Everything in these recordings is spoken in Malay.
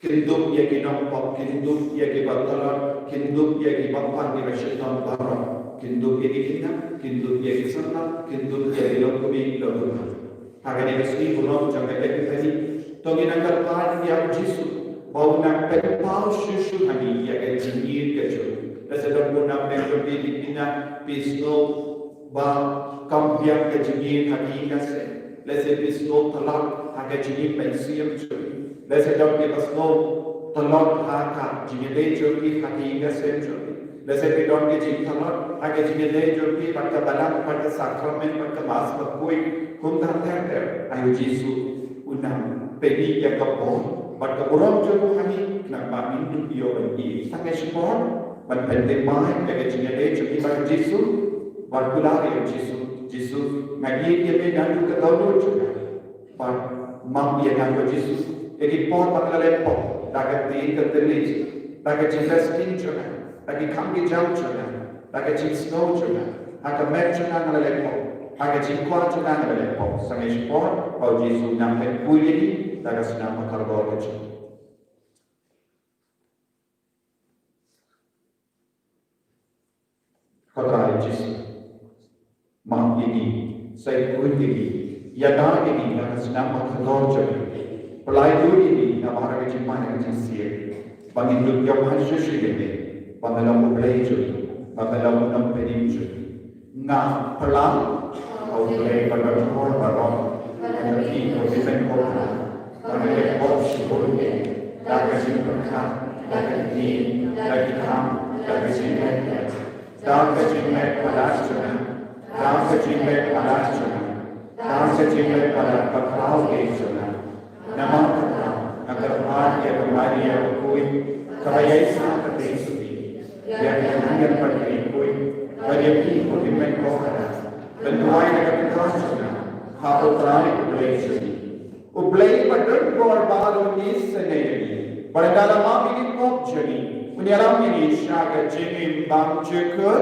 Kinduk yagi nampak, kinduk yagi batalar, kinduk yagi bapak ni rasyidam barat, kinduk yagi kina, kinduk yagi sana, kinduk yagi lokumi lokuma. Agar ini sini bulan jangan tadi, togi nagar part yang jisu, bau nak penpau susu hani yang jinir kecu. Resedam guna menjadi dipina pisno ba kampiang kejinir hani kase. Lese pisno telak agar jinir pensiam curi. Lese dam di pasno telak haka jinir curi hani kase curi. Lese pidon ke jin telak agar jinir curi pada balang pada sakramen pada mas berkui kuntar ter ayu Yesu unam pedi yang kapon pada orang jauh hani kenapa minum dia bagi sangat support pada penting mai agar jinir curi pada Yesu berkular ayu Yesu magi dia medan ke dalam juga pada mam dia nak Yesu jadi pon pada lepok dagat di ketelis dagat investing juga lagi kami jam juga dagat snow juga akan match dengan lepok agar jingkuan juga dengan lepok sangat support kalau Yesu nampak kuili dagat senang makarbo kecil kata Yesu mam ini saya kuili yada ini dagat senang makarbo kecil pelaju ini nama harga jimpan yang jinsia bagi hidup yang manusia ini Pangalamu belajar, pangalamu nam penimju. Nga pelang, kau boleh berdoa barang, tapi kau tidak kota, pangalamu opsi boleh, dapat simpan, dapat di, dapat ham, dapat simpan, dapat simpan pada sana, dapat simpan pada sana, dapat simpan pada kapal di sana. Nama kata, agar hari yang kembali yang kui, kaya sangat tinggi. Yang yang berikut, bagi kita mengolah, bentuai dengan kasihnya, hal terakhir belajar. Ubelai pada korban ini sendiri. Pada dalam ini kok jadi, menyelam ini syarat jenis bangsa ke.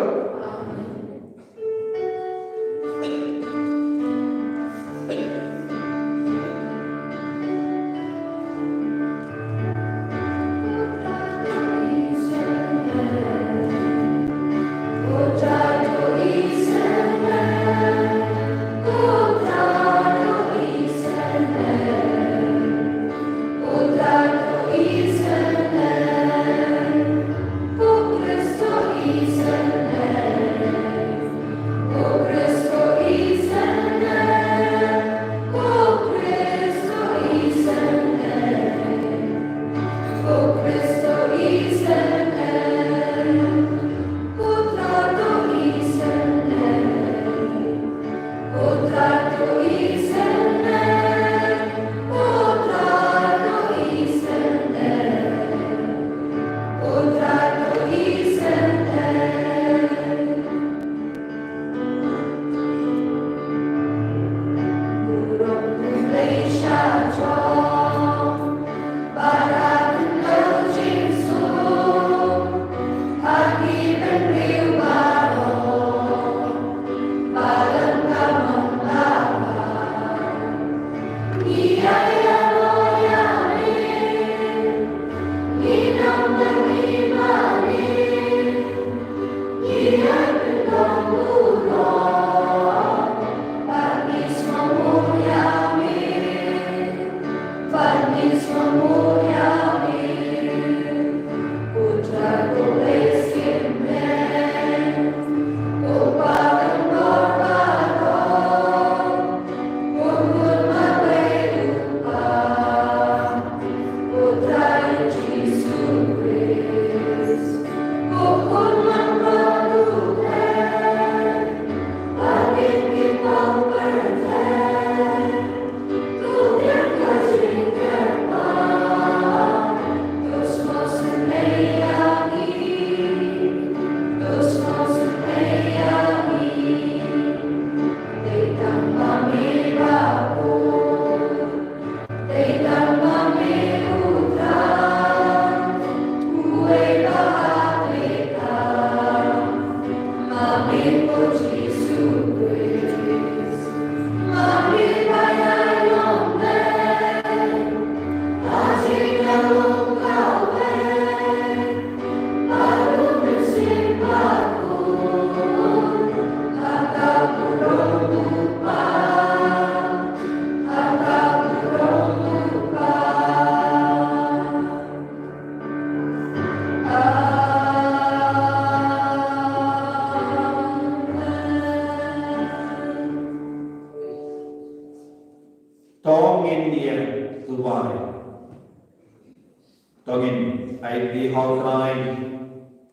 Ai di hautrai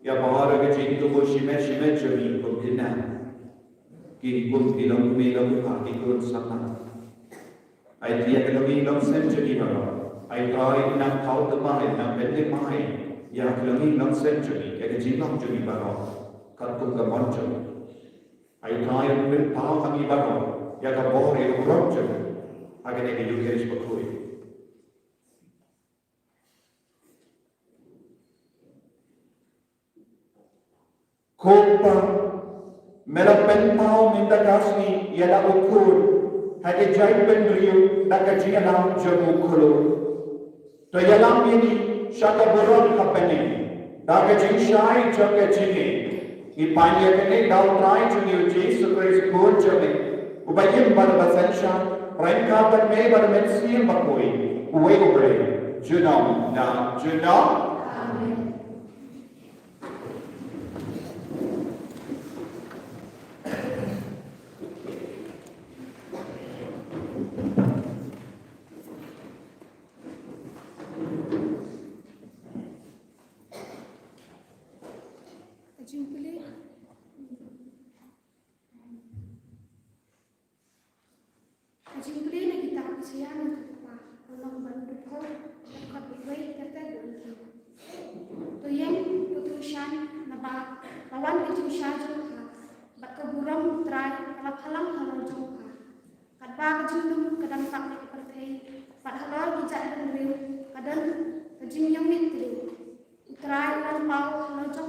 ya bahar ke cintu ko shime jami ko kina ki ko kilom me lo ka ki ko sana ai di ya lo mi lo sen jami ba ai trai na thau ta mai na bende mai ya lo mi lo sen jami ke jinam jami ba ka ko ka mon jami ai trai bil pa kami ba ya ka bahar e ro jami agane ke yukesh ko koi Kopa melapentau minta kasih ialah ukur hadi jai pendriu nak kajian jamu kulu. To ialah ini syaka buruk kapene. Dah kajin syai jaga jini. Ipanya kene dau try juni uji sukres kur jami. Ubayim pada basansha rengka pada me pada mensi bakoi. Uwe ubre junam na junam. Jingkli na kita kasihan pa ulang bantu ko kapitway kata dulu. To yang putusan na ba lawan kejusan ka bat keburam try kalap halang halang ka kat ba kejundum kadang tak nak pertai pat halal dijak dan real kadang kejing yang mitri try lan pau halang ka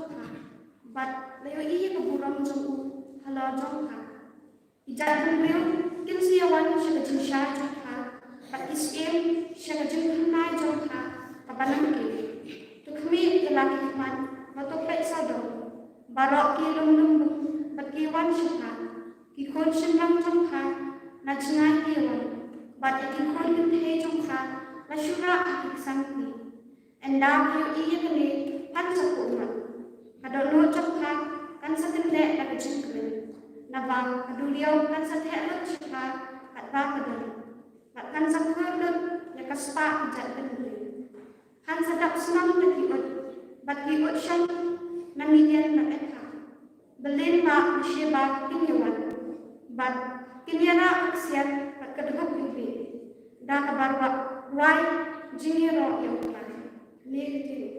bat leo iya keburam jong halang ka dijak dan real kin siawan siya jinsya jangka pat isem siya jangka jangka kabanang ke to kami kelaki kaman matopek sado barok ki lum pat kiwan siya ki kon silang jangka na jngai kiwan bat ki kon yuthe jangka na syura akik sangti enda yu iya kene kan sakumat kadolo jangka kan sakende na jengkle na bang kaduliaw kan sa tehelot siya at bakadali. At kan sa kurlot na kaspa ijat kanuli. Han sa dapsnang na kiot, bat kiot siya na milyan na etha. Balin ba na siya ba kinyawan, bat kinyara aksyan at kadugog bibi. Da kabarwa, why jiniro yung plan. Negative.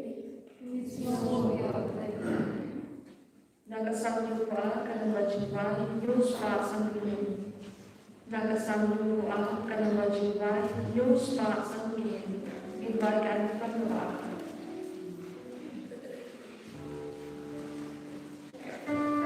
Nagasang lupa kan wajiban Yus pa sang dunia. Nagasang lupa kan wajiban Yus pa sang dunia. Ibarat panua. Thank you.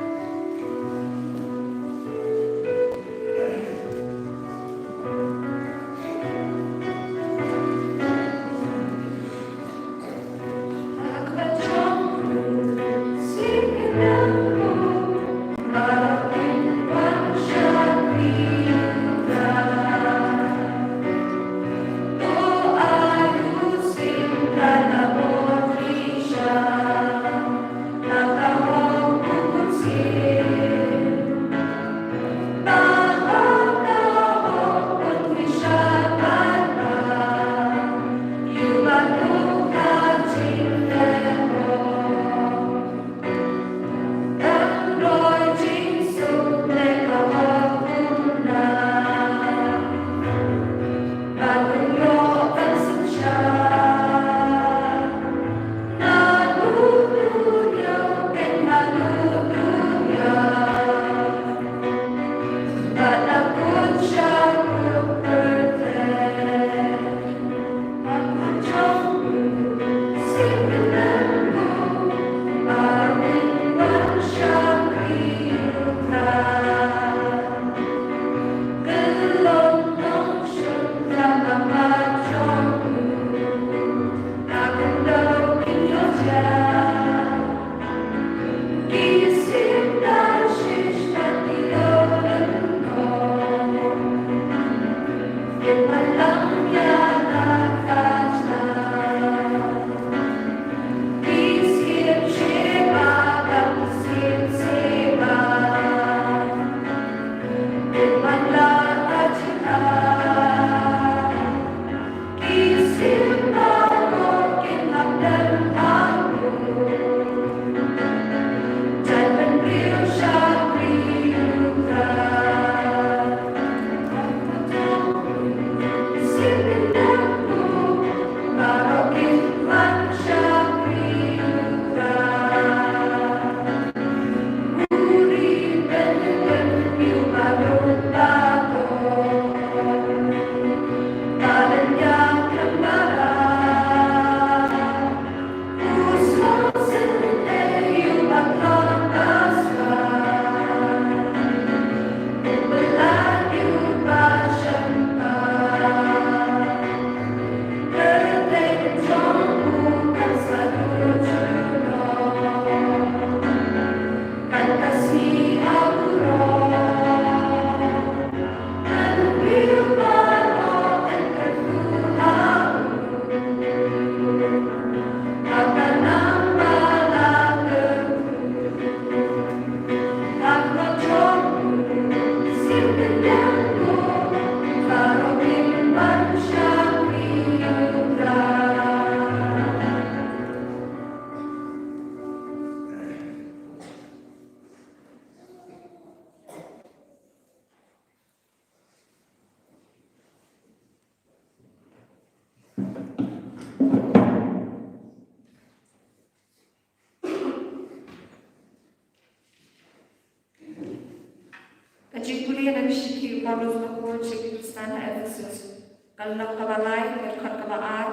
Ajikulia na shiki Paulus na po shiki Kristana Ephesus. Kalak kabalay, berkat kabaar,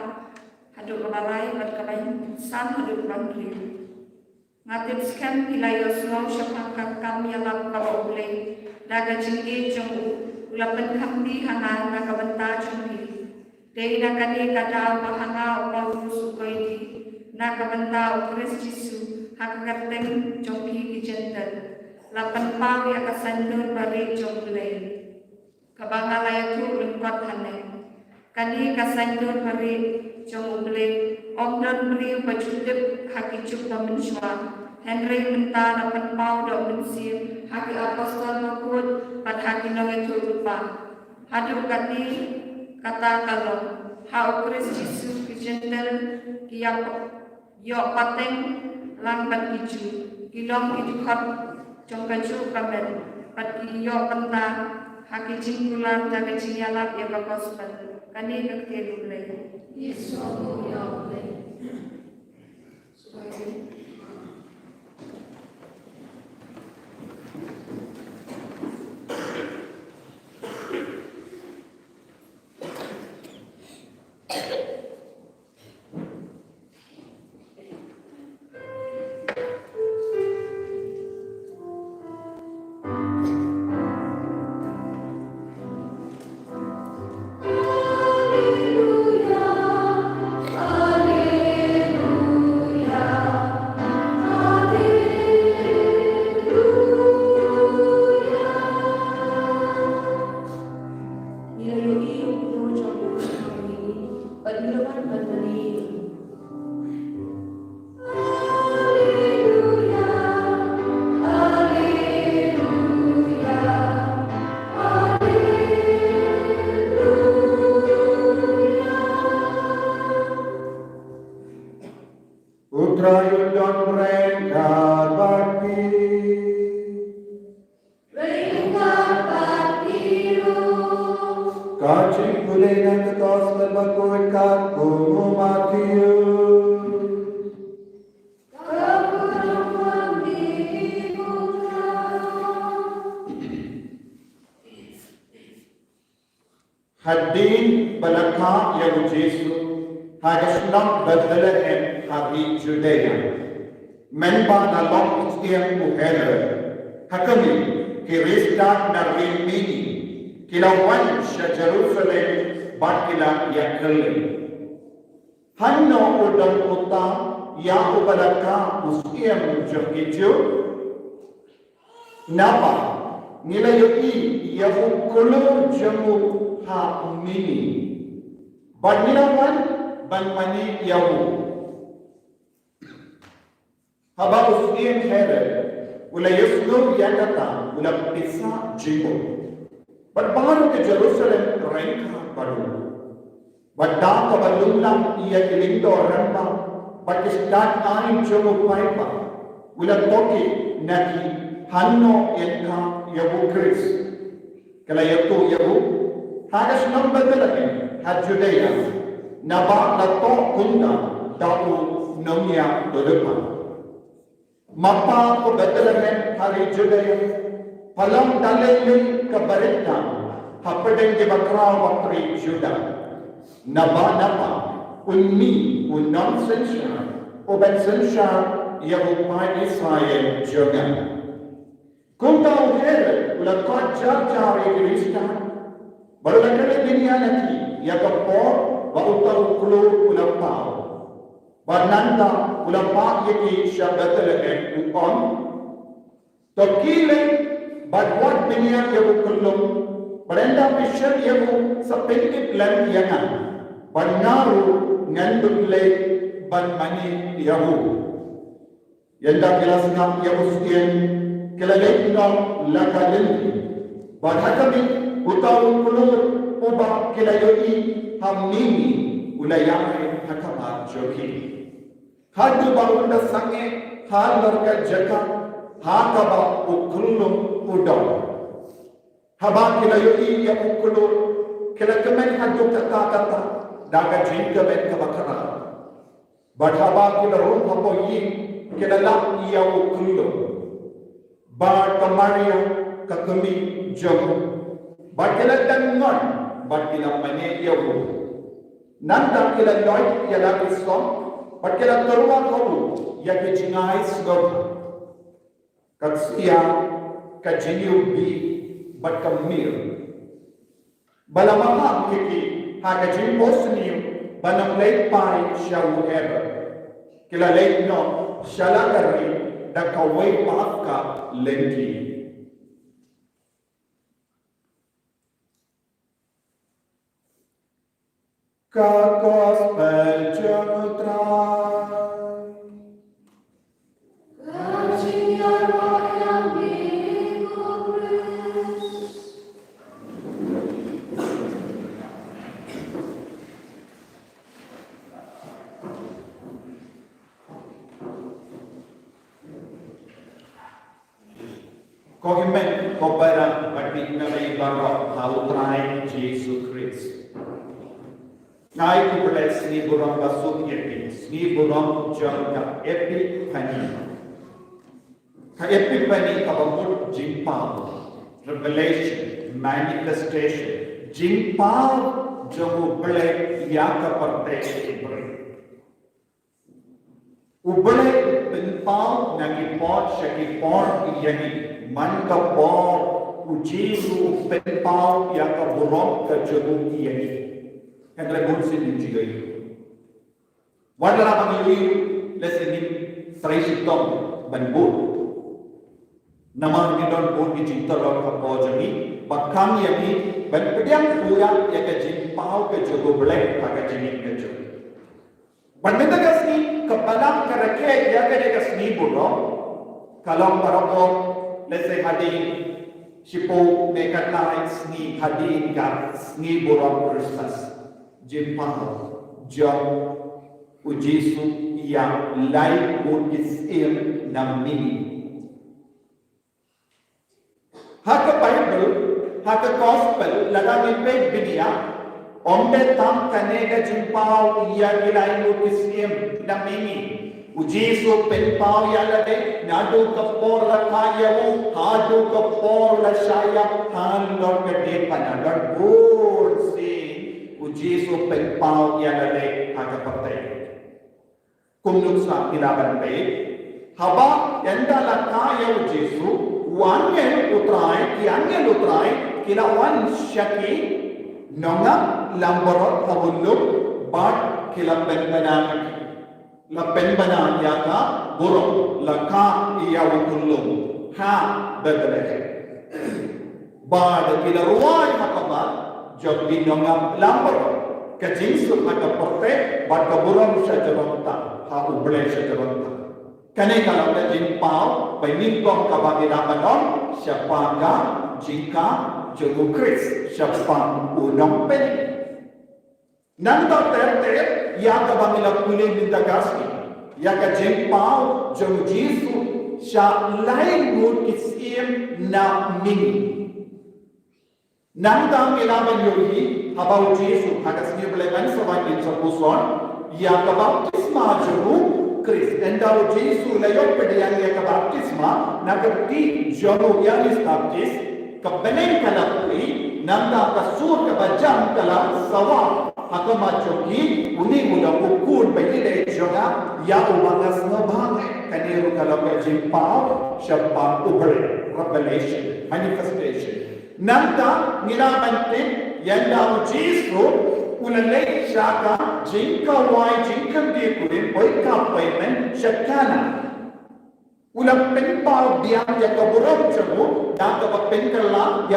haduk kabalay, berkabain san haduk bandri. Ngatin skem pilayos mau syapakang kami alam kabaulay. Daga jinggi jong ulapan kamdi hanga nakabanta jonghi. Dei nakani kada mahanga Paulus ukoidi. Nakabanta Kris Jisu hakagateng jonghi kijendan. Lapan pau ya kasandur bari jonglay. Kabangalay tu lengkot hane. Kani kasandur bari jonglay. Omdan beri bajudip haki cup pemensua. Henry minta lapan pau dok mensir. Haki apostol makut pad haki nonge tu lupa. Hadu kati kata kalau hau Kris Jisu kijendel kiap yok pateng lambat hiju. Kilong hidukot trong kaju kamen pati yo penta haki jingkulan jaga jingyalap ya gospel kani kekelu lay Yesus ya lay Haddin balakha yang Jesu hagaslam Bethlehem hagi Judea menba na long istiang uhere hakami kiristat na rimini kilawan sa Jerusalem bakila yakali hanno udang uta ya ubalakha ustiang jokijo napa nilayoi yahu kulo jamu ha mini banirawan banmani yahu haba usdien here ula yusdur yakata ula pisa jibo baru ke Jerusalem rengka baru badda kabalullam iya kilindo ramba badistat ain jomu paipa ula toki naki hanno yenka yahu Kris kala yato yahu hagas nam Bethlehem had Judea naba lato kunda dau nomia dodepa mapa ko Bethlehem hari Judea palam dalelin kabarita hapadeng ke bakra wakri Juda naba unni unam sensha oben sensha yahu pai Israel joga kunda uher ulakot jari Krista baru kali dunia nanti ya kapor wa utar kulu ulapau bananda ulapau yaki Bethlehem ukon to kile badwat dunia yaku kulum berenda pisar yaku sependip lan yangan banaru ngandule ban mani yahu yanda kelasna yaku sien kelalekna lakalin badhakami utaw kulur uba kilayoi hamnini ulayai hakama joki hadu baunda sange hal larka jaka hakaba ukulum udaw haba kilayoi ya ukulur kilakamen hadu kata daga jinkamen kabakara badhaba kilarun hapoyi kilalak iya ukulum ba kamaria kakumi jom bat kila dangon bat kila mane yawu nanda kila loy kila kisong bat kila terwa kawu ya ke jingai sgab kaksia ka jiniu bi bat kamir balamama kiki ha ka jin bosniu banam lay pai shawu ever kila lay no shala kari da kawai paaka lenki ka gospel jamutrai Kogimen kepada bagi kami barok hautrai Yesus Kristus. Ngai kuplet sini burung basuk epi, sini burung jangka epi pani. Ka epi pani kabamut jimpau, revelation, manifestation, jimpau jamu belai yaka partai ibri. Ublai benpau nagi pot syaki pot yani. Man ka por ujisu penpau ya ka burong ka jamu yani kan lagun sin jigai wadala pangili lesenin traisitom banbu nama ni don pun ki cintaro ka pojami bakam yani ban pediam pura ya ka jimpau ka jamu black ka jini ka jamu bandeta kasni ka balam ka rake ya ka kasni burong kalau parapor let's say hadin sipo mekatai sni hadin ga sni borong Kristus jimpang jom ujisu yang lain ujisim namini haka Bible haka gospel lagami pe binia ombe tam kanega jimpau ia lain ujisim namini ujisu penpau yalade nadu kapor la kayawu hadu kapor la shaya han lor kade panagar bol si ujisu penpau yalade aga patai kumnuk sa ilaban pe haba yanda la kayawu ujisu wangen utrai kila wan shaki nonga lamborot habuluk bat kila penpanang la penbana yaka burung la ka iya wukulum ha bedrehe bad kila ruai hakaba job dinonga lambar ka jinsu haka porte bad ka burung shajaronta ha uble shajaronta kane kala ka jimpau bainin kong kabagi ramanon siapaga jika jogu kris siapa unong pen nanda ter ya ka bangila kule minta kasih ya ka jimpau jom jisu sya lain mut kisim na mini nanda ilaban yogi habau jisu haka sini belekan sabatin sapuson ya ka baptisma jogu kris endau jisu layo pediyang ya ka baptisma nagati jogu yanis baptis ka benen kalapui nanda ka sur ka bajam kala sawa hakama choki uni mula ukun bagile joga ya ubangas no bhang kaniru kalapa jimpau shabba ubre revelation manifestation nanta nilamantin yanda ujisu ulalay shaka jinka wai jinkam di kurin oika payment shakana ulang penpau biang ya kaburong jamu ya kapenkala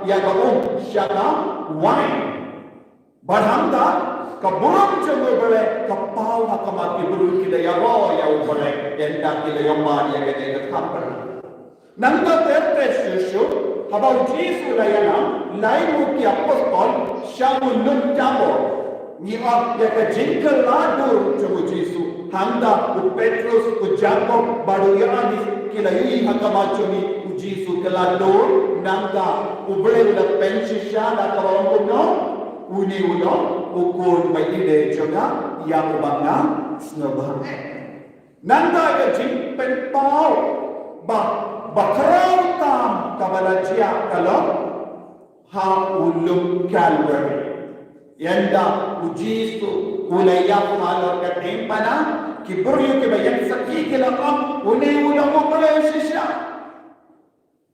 ya kabong shaka wine Barhanda kaburang jamu bole kapau hakamati bulu kita ya ro ya ubole enda kita ya mari ya kita kapar nanda tertresu habau jisu layana laimu ki apostol shamulun jabo ni ab ya ka jinkal ladu jamu jisu handa u petrus u jacob badu yani kilayi hakamachumi u jisu kelado nanda ubole la pensisha da kawarong no uni uno ukun bayi juga yang bangga snobah nanda ke jimpen pau ba bakrau tam balajia kalau ha ulum Calvary. Yanda ujisu ulayap halor ka tempana kiburyo ke bayan saki ke lakam une ulam boleh sisya.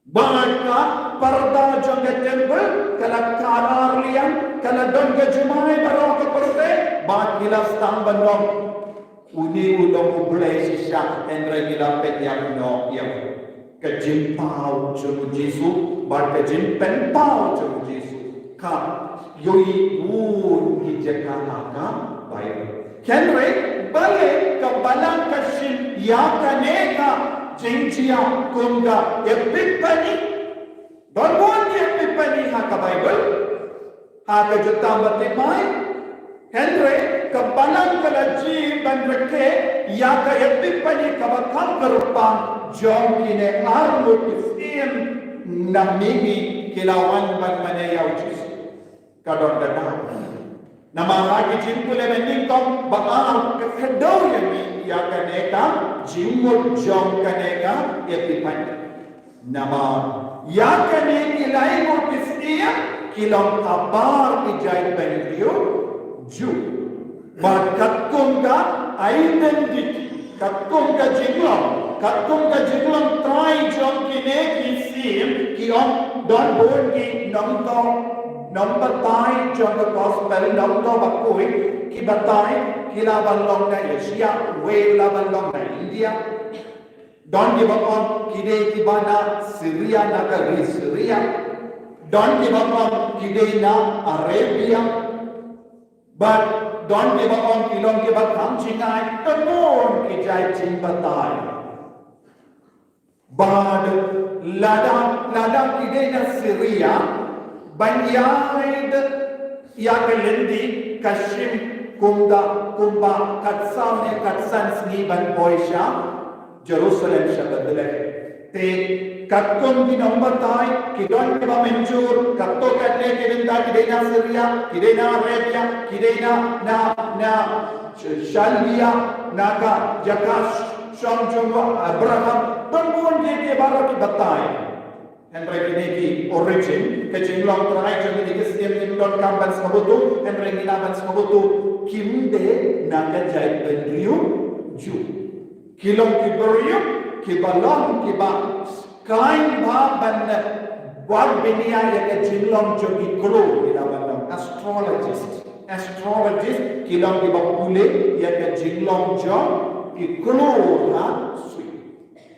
Bangka parda jangga temple kala kanar liang kala don ke jumai baro ke perse ba kila stang bandong une ulam boleh sisyaendre kila penyam no yang ke jimpau jemu Jesu ba ke jimpen pau jemu Jesu ka yoi un ki jakana ka Bible. Kenre bale ka balang kashin ya kaneka jinjia kunga epipani. Don buat epipani ha ka Bible. Ha ka jutam batimai. Kenre ka balang kalaji ban reke ya ka epipani ka bakam karupang jom kine armut isim namimi kilawan ban manayau Jesu. Kadang kadang nama lagi jimpul yang kau bakal kekedau yang ia kaneka jimpul jom kaneka epipan nama ia kaneka lain orkestia kilang kabar ijai bendio ju bakat kunga identity katung ka jinglang try jom kine kisim kiong don bon ki Nombor tai jangka gospel nombor bakui ki batai kila balong na Asia we la balong na India don ki bakon kide ki bana Syria na ka Syria don ki bakon kide na Arabia but don ki bakon kilong ki bakam chingai temon ki jai chin batai bad lada kide na Syria Banyaid ya kelendi kashim kumba katsan sniban boisha Jerusalem shabadle te katkum di number tai kidon ba menjur katto katle kidenda kidena Syria kidena Arabia kidena na Shalbia naga Jakash Shamjungwa Abraham tonbon ke barak batai Henry Kinegi origin, kejinglang terakhir jadi dikisian indon kampan semutu, Henry Minaban semutu, kimde naga jai bendriu ju, kilong kiberiu, kibalong kiba, kain ba ban buat benia ya kejinglang jadi kru, ilaban astrologist, kilong kiba pule ya kejinglang jo, ikru ha sui.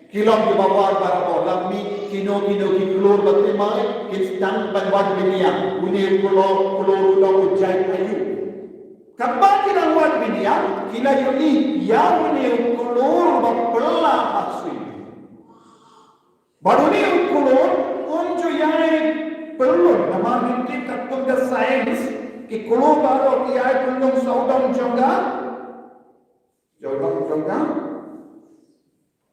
Kilong di bawah para lami kino ki keluar batimai instan banwan dunia uni keluar ujai ayu kapan kita buat dunia kila yuni yang uni keluar bapela asli baru ni keluar unju yang perlu nama nanti takut ke sains ki keluar baru kiai perlu saudang jangga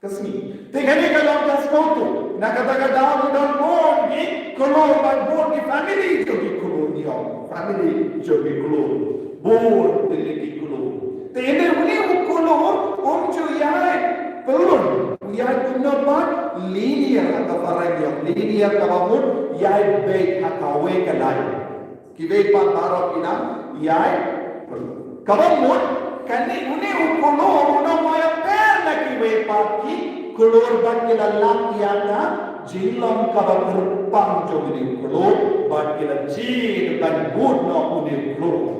kesini. Tinggalnya kalau dah sekolah, nak kata-kata udah borgi, kalau borgi family jadi keluar dia, family jadi keluar, bor jadi keluar. Tiada boleh keluar, umju yang perlu, yang guna buat linear atau variabel, linear kamu yang baik atau baik lain. Kita baru kita yang perlu. Kamu kan ini keluar, udah mau lagi wepaki keluar bagi lelaki ada jilang kabar berpang jadi keluar bagi jin dan bunuh unik keluar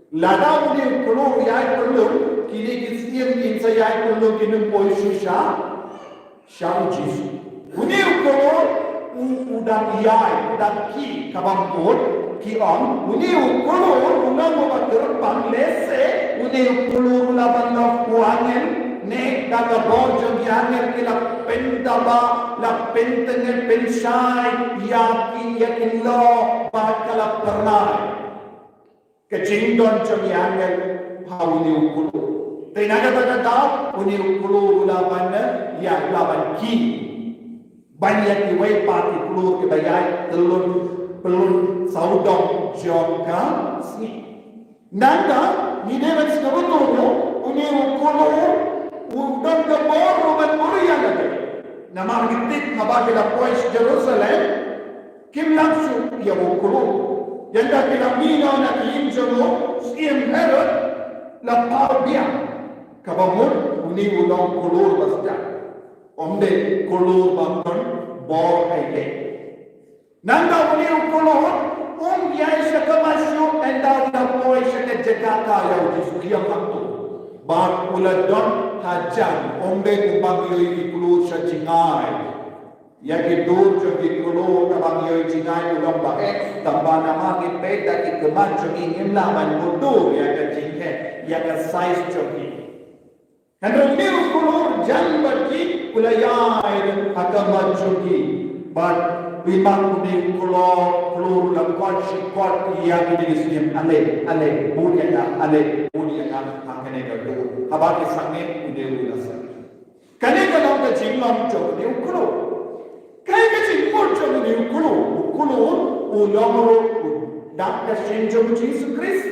lada unik keluar yang keluar kini kisian kinsa yang keluar kini poi susah syam Yesus unik keluar udang yang udang ki kabar pun ki on unik keluar unang mau berpang lese unik keluar laban lakuangan ne daga bojo gianger ki la pentaba la pentenge pensai yakin lo bakala pernah ke jindon gianger hauni ukulu tenaga daga uni ukulu laban ya laban ki banyak diwei pati kulur ke bayai telur saudong jongka si nanda ni dewan sebetul uni ukulu Udang ke baru dan meriah lagi. Nama gitit haba kila pois Jerusalem kim laksu ya bukulu. Yanda kila mino na kiinjono siem Herod la pardia. Kabamur uni ulong kulur basta. Omde kulur bangkon bor aike. Nanda uni kulur yai sakamasyu enda la pois ke jagata ya ujisukia maktu. Bar uladon hajan ombe kumbang yoi kulur sa jingai. Yaki dur jogi kulur kabang yoi jingai ulang bae tambah nama ki peda ki keman jogi ngimlaman mudur yaka jinghe yaka size jogi. Hendak miru kulur jan bagi kulayai akaman jogi. But Bimang kuni kulur langkot sikot yang ini disini ale budiana makane gado habaki sange ude ulasa kane kalau ke jinglam jog ni ukulu kai ke jingmor jog ni ukulu ulongro dak shin jog Jesus Christ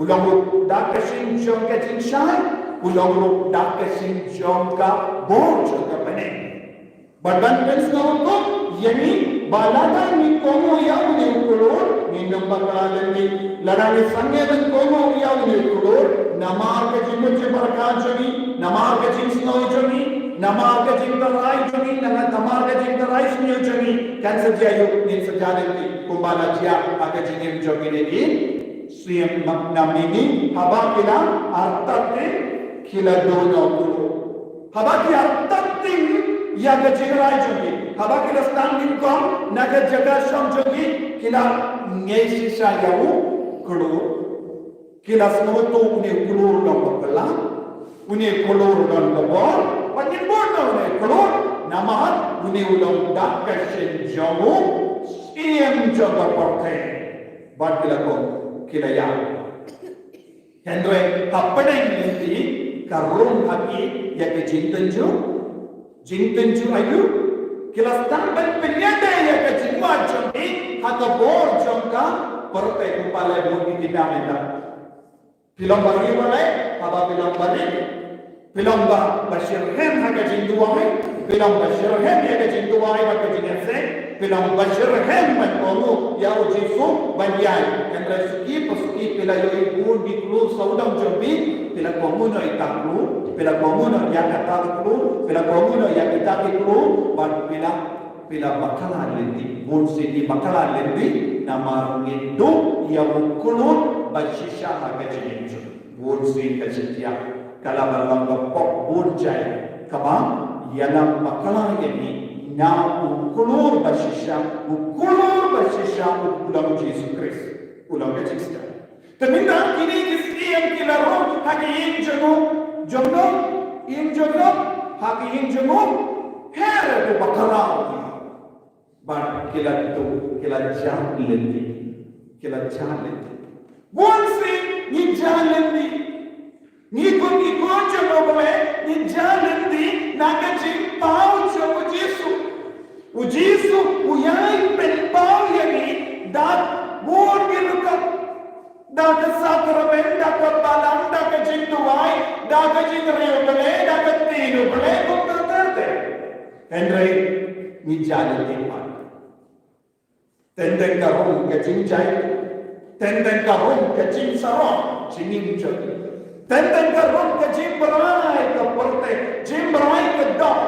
ulongro dak shin jog ke jinshai ulongro dak shin jog ka bor jog ka bane badan pensna ko yemi balada ni komo ya ni ukulu ni nambakalan ni ladani sange dan komo ya ni ukulu Namar ke jimut berkat jogi, namar ke jim snow jogi, namar ke jim terai jogi, namar ke jim terai snow jogi. Kan sejayu ni sejalan ni kumbala jia pakai jim jogi ni siem namini haba kila artate kila dono kulu. Haba kila artate ya ke jirai jogi, haba kila standing kom naga jaga sham jogi kila ngesi sayawu kulu. Kila semua tu punya kulur dan berkelang, punya kulur dan lebor, banyak bodoh punya kulur, nama punya ulang dak kesin jamu, siem jaga partai, bad kila kau kila yang. Hendoi apa yang nanti karun hati ya ke jintenju ayu, kila stampen penyada ya ke jinwa jami, atau bor jangka partai kupala bumi kita minta. Film bagi mana? Apa film bagi? Film Bashir Hem haga jinduai, film Bashir Hem haga jinduai haga jinese, film Bashir Hem menkomu ya ujifu banjai. Yang pasuki pila yoi bun di klu saudam jambi, pila komuno itaklu, pila komuno yang kata klu, pila komuno yang kita klu, pila bakalan lendi, bun sini bakalan lendi, nama ngindu yang kulun Bashisha haga jinju, bun sini kesetia. Kalau balang bapok bunjai, kama yalam bakalan ini na ukulur Bashisha ulang Jesus Christ, ulang Kristus. Teminda ini kisian kilaru haki injono, haki injono, hera tu bakalan. Bar kila jalan lendi. Bonsi ni jalan lendi. Ni konjo nobole ni jalan lendi nagaji pau jo ujisu uyai pen pau yani dat bon giluka dat sakrament dat balang dat jinduai dat jinriyobale dat tinubale komtate. Henry ni jalan lendi. Tendeng karung ke jinjai, tendeng karung ke jin sarong, jinin jadi. Tendeng karung ke jin berai ke porte, jin berai ke dok,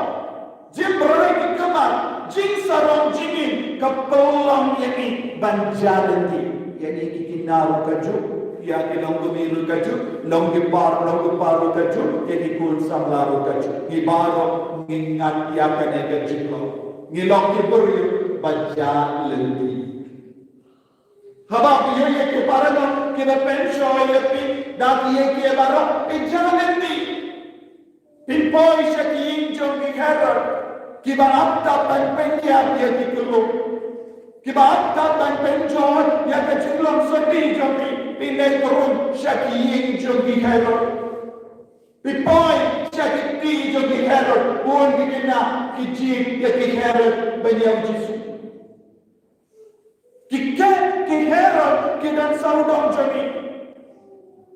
jin berai ke kemat, jin sarong jinin ke pelang ini banjalan di. Yani kita naru kaju, ya kita longgu kaju, longgu paru kaju, jadi kul samlaru kaju. Ni baru ingat ya kena kaju lo, ni longgu beri banjalan di. Haba piye ye ke parano ke na pensho ye pi da piye ke baro e janandi pin poi shaki injo ki khara ki ba apta pan penya piye ki kullu ki ba apta pan penjo ya ke chulom soti jo ki pin le turun shaki injo ki khara pin poi shaki ti jo ki khara bon ki na ki ji ye ki khara banya jisu ki Herod ki dan saudom jami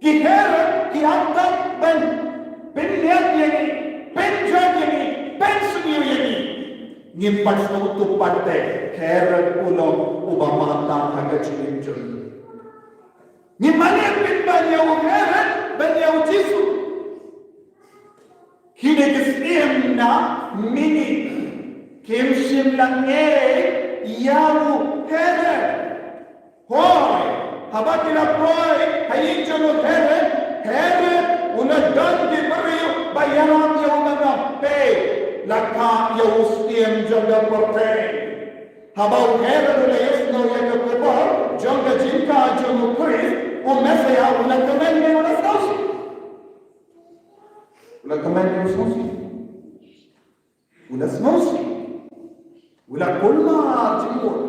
ki Herod ki angkat ben lihat yani ben jag yani ben suniu yani ngimpat tu parte keret ulong ubamata hagajin jun ngimane pin banyau keret banyau jisu hide gesiem na mini kimsim lange yaru keret hoy habakila boy hayin jono keret una dan di beriu bayaran yang mengape lakha yausiem jaga porte habau keret ule yesno yaga kopar jaga jinka jono kris o mesaya una kamenne una sausi una sausi una kulma jimur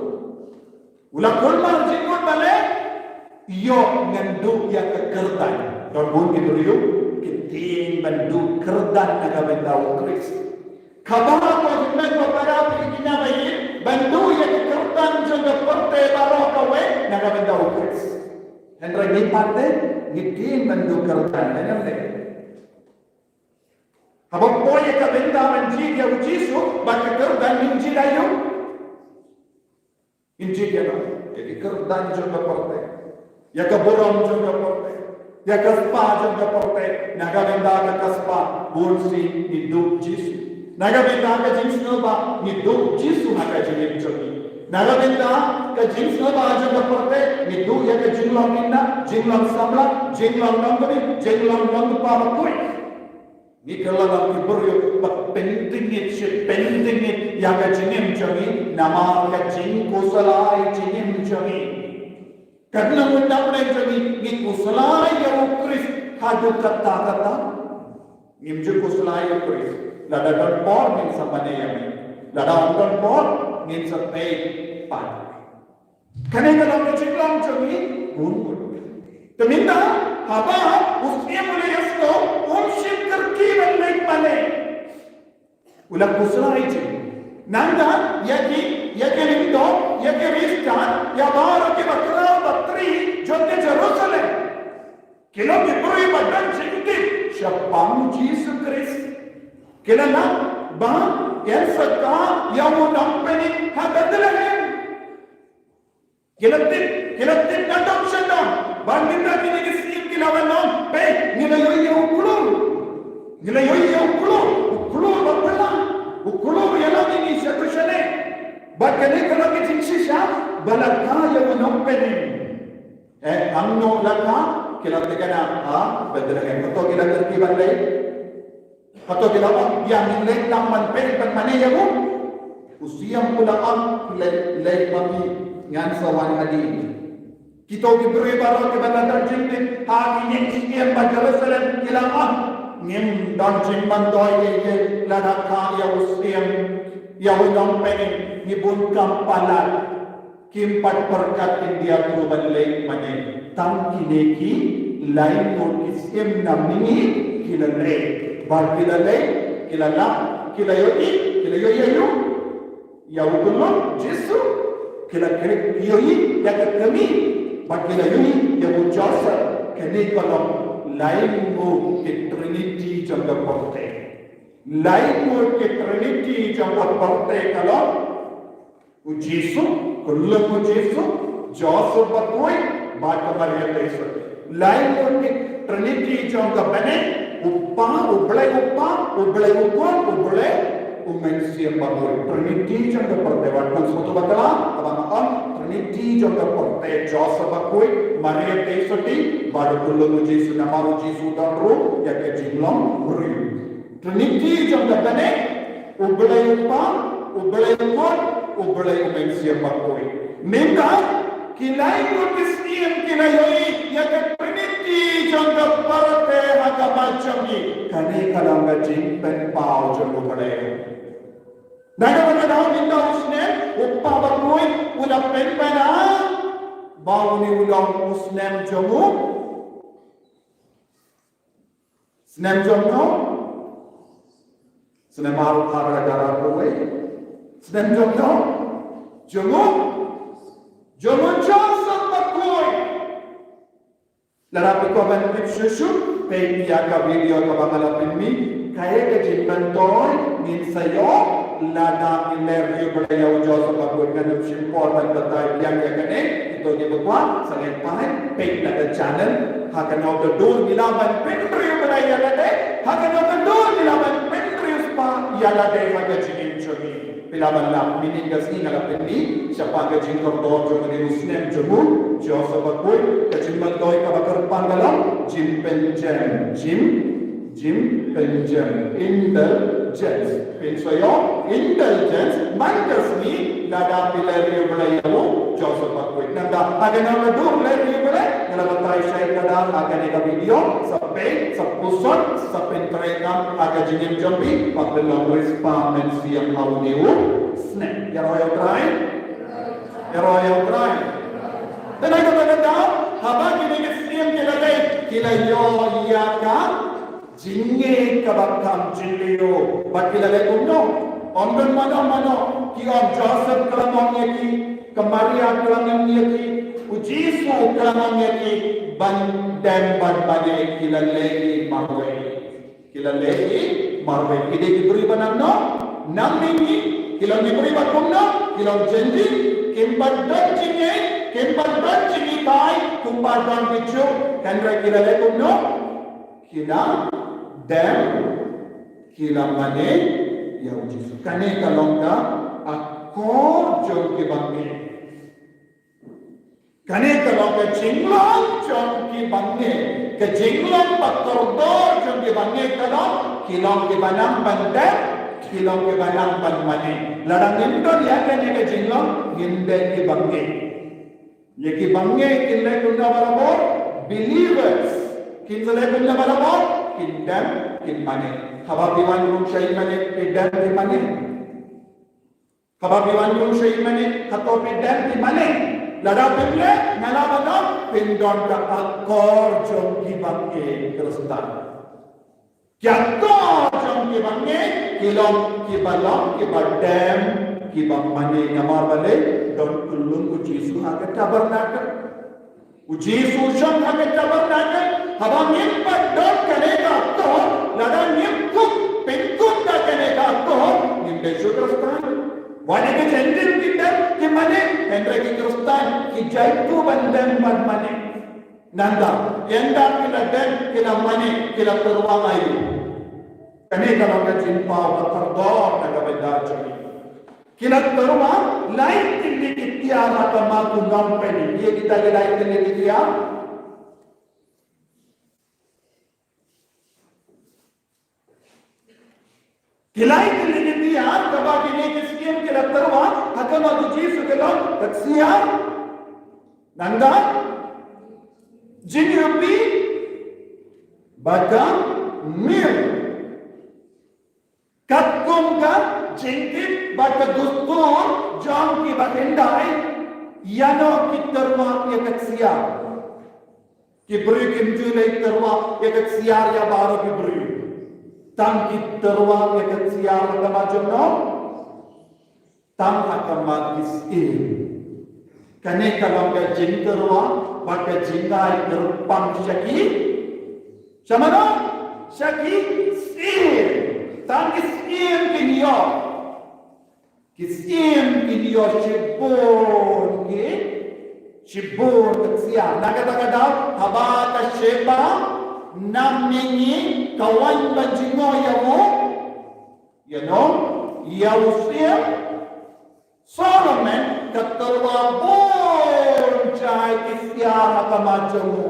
bale yo ngandu ya kekerdan don bun gitu rio kitin bandu kerdan naga bendau kris kabara ko men ko para pikina bai bandu ya kekerdan jaga porte baro kawe naga bendau kris hendra ni pate kitin bandu kerdan nenamne habang poye ka benda manji ya ujisu bakar dan minji dayo inji ya jadi kerdan jaga porte ya ka borom jaga porte ya ka spa jaga porte naga benda ka spa bolsi hidup jisu naga benda ka jinsno ba hidup jisu naga jinim jogi naga benda ka jinsno ba jaga porte hidup ya ka jinglang minna jinglang samla jinglang nambari jinglang nangpa bakoi ni kalau iburio penting yang kajinim jogi nama kajing kusalai jinim jogi karena undang jogi ni kusalai yang ukris hadu kata nimju kusalai ukris lada don por nin samane yami lada don por nin sampai pan karena kalau kajing jogi gungun teminta haba usnya mulai yasto umshim terkiban naik mane ulah kusrai je nanda yaki lindo yaki ristan ya baru ke bakra batri jote Jerusalem kilo biburi badan singkit syapam Jesus Christ kila na ba yang saka yang unampeni habadalahem kila tip nadam syadam bandinda kini kesim kilawanon pe nilayoy ukulur ukulur yalang ini syatushane bakane kalau kitin shisha balaka yang unampeni amno laka kila tegana bedalahem atau kila terkiban lay atau kila yang nilai taman pe panmane yamu usiam pulaan lay mami ngan sawan hadin kita diberi baru kepada jin hari ini yang Jerusalem kilamat ngim dan jin mandoi ye lada ka ya usiam ya udang pening ngibun kampalan kimpat berkat India tu balai mane tam kineki lain or isim namini kilale bar kilale kilala kilayoyi ya udullah Yesus kila yoyi ya kami bakila yuni ya bujasa kene kalau lain mo ke trinity jaga porte lain mo ke trinity jaga porte kalau ujisu kullu ujisu josu batoi bata maria teso lain mo ke trinity jaga bane uppa ublai umensia batoi trinity jaga porte waktu suatu batala abang Trinity jaga porte josa bakoi Maria teisoti badu kullu Jesu namaru Jesu dan roh ya ke jinglang beri Trinity jaga bane ublai umensia bakoi minta kilai kristian kilai ya ke Trinity jaga porte agama jami kane kalanga jing pen pau jaga bade Naga daw minta usne uppa bakoi udah penpena bau ni ulang usnem jomu snem jomu snem maru khara gara koi snem jomu josa bakoi larapi ko ban picture pe ya ka video ka bangala pinmi kaya ke jimban toy min sayo lada iler pada yang Joseph aku kan simpor dan kata yang kene itu dia berkuat sangat pahen pek ada channel hakan au dur bilaban pentri pada yang kene hakan au dur bilaban pentri spa ya lade haga jinin chobi bilaban la minin gasni ngala pendi siapa ga jin kor do jo meni muslim jobu Joseph aku kecimbat doi ka bakar pangalam jim penjam jim penjam indulgence pensoyo indulgence mantasni lada pilari belayamu Joseph aku nanda agana dur lari bela ngala batai sai kada agane ka video sampai sapusot sampai terekam aga jingin jambi pabelo rispa mensiam hauniu snap ya royal try tenai kata haba kini siam kila yo ya ka jinge kabakam jinleo bakila le umno onben mano ki on Joseph kalamongnya ki kemaria kalamongnya ki ujisu kalamongnya ki bandem badbade kila legi marwe kide diberi banamno namini kila diberi bakumno kila janji kempat dan jingi tai kumpat dan bicu kandra kila le umno kila dem kila mane ya ujisu kane kalonga akor jom ki bangi kane kalonga jinglong jom ki bangi ke jinglong pator dor jom ki bangi kalong kilong ki banang bandem kilong ki banang ban mane ladang indon ya kane ke jinglong nginde ki bangi ye ki bangi kille kunna barabor believers kinzale kunna barabor kindam kin mane kababiwan yung shay mane kindam kin mane kababiwan yung shay mane kato kindam kin mane lada pimle ngalabadam pindon ka akor jom ki bangi kristan kyato jom ki bangi kilong ki balong ki badem ki bang mane ngamar bale don kulung ujisu hakat tabernakel ujisu sham hakat tabernakel haba nimpat don kaneka to lada nimpuk penkut da kaneka to nimbe kristan wani ke jendil kita ki mane endre ki kristan ki jaitu bandem bad mane nanda yenda kila den kila mane kila terwang ayu kaneka loka jimpa batardor naga benda jami kila terwang lain tinggi tiara kama tunggang peni dia kita lain tinggi tiara Kilai kini dia kaba kini kesian kila terwa hakam adu jisu kila taksia nanda jinrupi baka mir katkum ka jingkit baka dustur jam ki batendai yano ki terwa ya taksia ki beri kimjulai terwa ya taksia ya baru ki beri tam ki terwa ya siar agama jono tam agama kisin kane kalau ka jin terwa baka jingai terpang syaki samano syaki sir tam kisin kisin kinyo shibur siar naga haba ka sheba namini kawan banjingo yawo Yausia Solomon katarwa bonjai kisya hakamajamu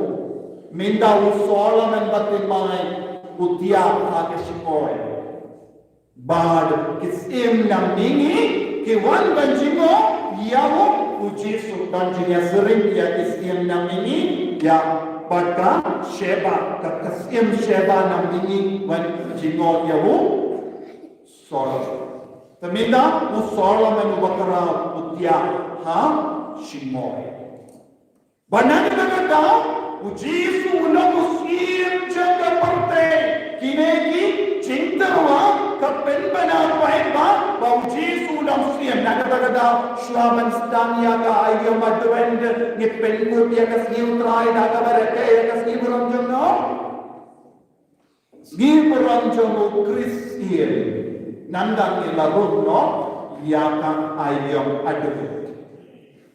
minda Solomon batimai utia hakashikoy bad kisim namini kiwan banjingo yawo ujisu banjinya sering ya kisim namini ya Baka Sheba kasim Sheba namini wan jingo yawu Solomon. Taminda Solomon bakara utia ha shimoy. Banani bagada ujisu unamusim jaga parte kineki cintarwa kapen bana paimba ujisu unamusim naga Shravan stania ka ayo madwend ni pengut ya kasim trai naga bareke ya kasim ranjono Kristian nanda ni larut no yaka ayam adu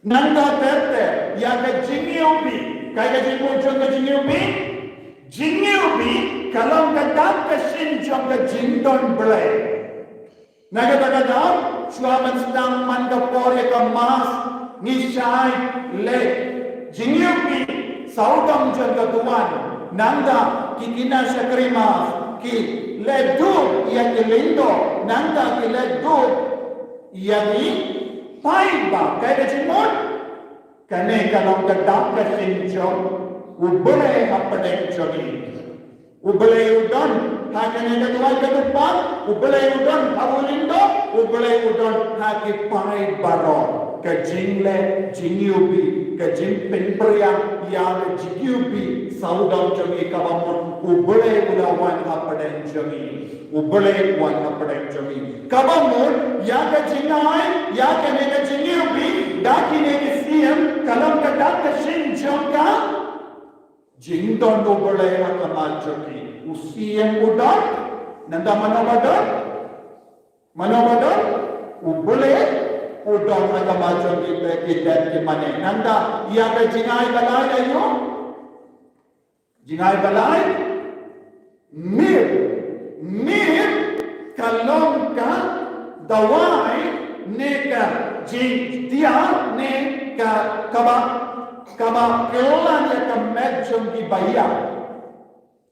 nanda terte yaka jingyubi kaya jingu jonga jingyubi kalau kadak kesin jonga jindon belai naga tagadam suaman sedang mandapore kemas nisai le jingyubi saudam jonga tuan nanda kikina sakrimas ki ledu yang lindo nanda ki ledu yang paiba kaya jimut kane kalau kadak kesin jong ubale hapadek jogi ubale udon hakane ketuan ketupan ubale udon habulindo ubale udon haki pai baro ke jingle jingyubi ke jimpin priang yang jingyubi saudam jogi kabamun ubale ulawan hapadek jogi ubale wan hapadek jogi kabamun ya ke jingai ya ke ne ke jingyubi dakine ke siam kalam ka dak shin jonga jingdon ubale akamal jogi usiam udon nanda manobadon ubale udon akamal jogi beki dan ke mane nanda ya ke jingai balai ayo jingai balai mir kalom ka dawai ne ka jing dia ne ka kaba kelan ya ka medjong di bayar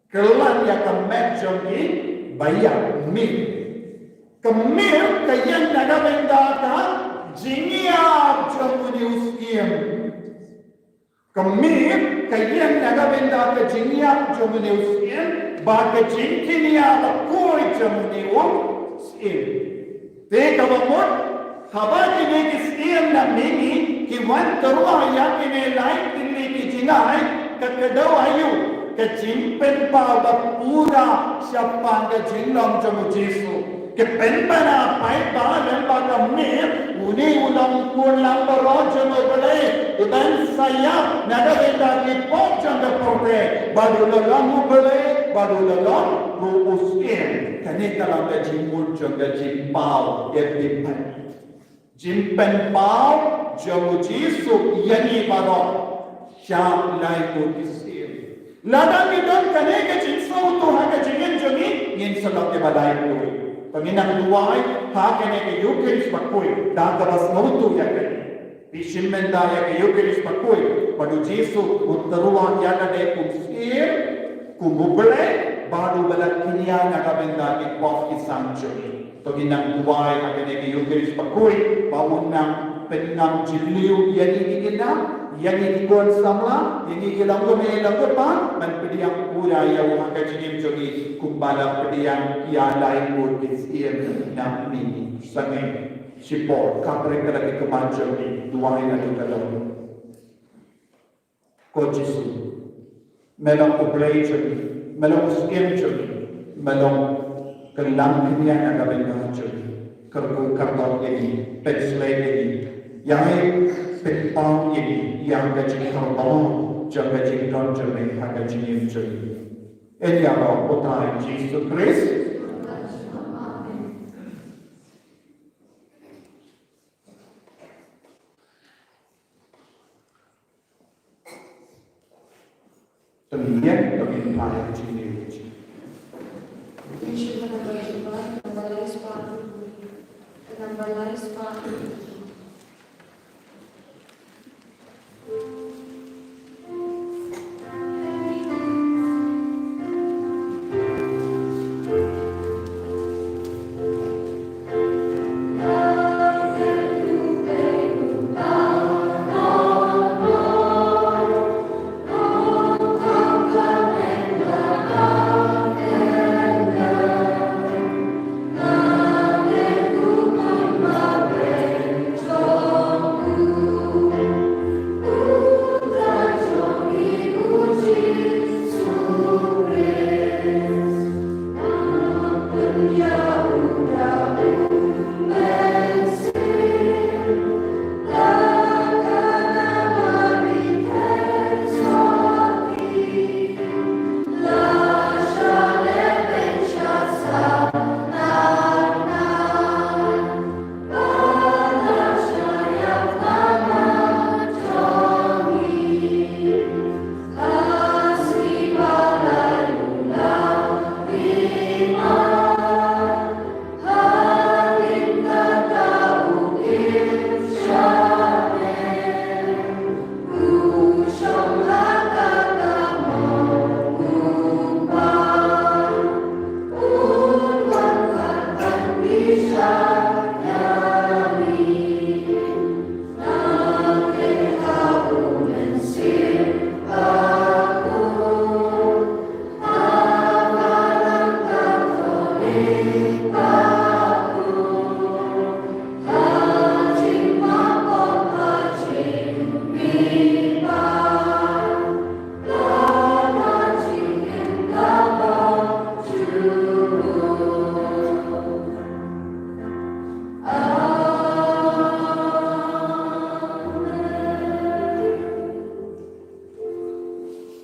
kelan ya ka medjong di bayar mir kemir kayan naga benda ka jingia jomuni uskiem kemir kayan naga benda ka jingia jomuni uskiem ba ka jinkinia ka koi jomuni uskiem te kabamot haba kine kiskiem na mini ki wan tarwa ya kine lain kine ki jingai ka kadaw ayu ka jimpen pa ba pura siapa ka jinglong jomu Jesu ke penbana pai ba dan ba ka mir uni ulang pulang baro jomu bale iban saya nada benda ki pok janga prote badulang bale badulang uskiem kane kalam ka jimul janga jimpau epipan jimpen pau jomu Jesu yani baro syam lai ko kisir ladang idon kane ke jinso tu ha ke jingin jogi ngin sabab ke balai tu penginang duai ha kane ke yukiris bakui da tabas mautu ya ke bishimenda ya ke yukiris bakui padu Jesu uttaruwa ya de kusir kumubule baru balak kinia naga benda ke kwaf kisang jogi penginang duai ha kane ke yukiris bakui baunang penang jiliu yani dikena yani dikon samla yani gelam ko me lam ko pa man pediang pura ya wa ka jinim jogi kumbala pediang ya lain ko kisiem nam ni sangai sipor kapre kala ke kemanjogi duai na kalau ko Jesu melong ko play jogi melong skiem jogi melong kelam kinia na gaben jogi kerko karton ini pensle ini yang penpang ini yang kecil kalau jaga jingkon jaga harga jingin jadi ini apa putra Yesus Kristus kemudian kami harga jingin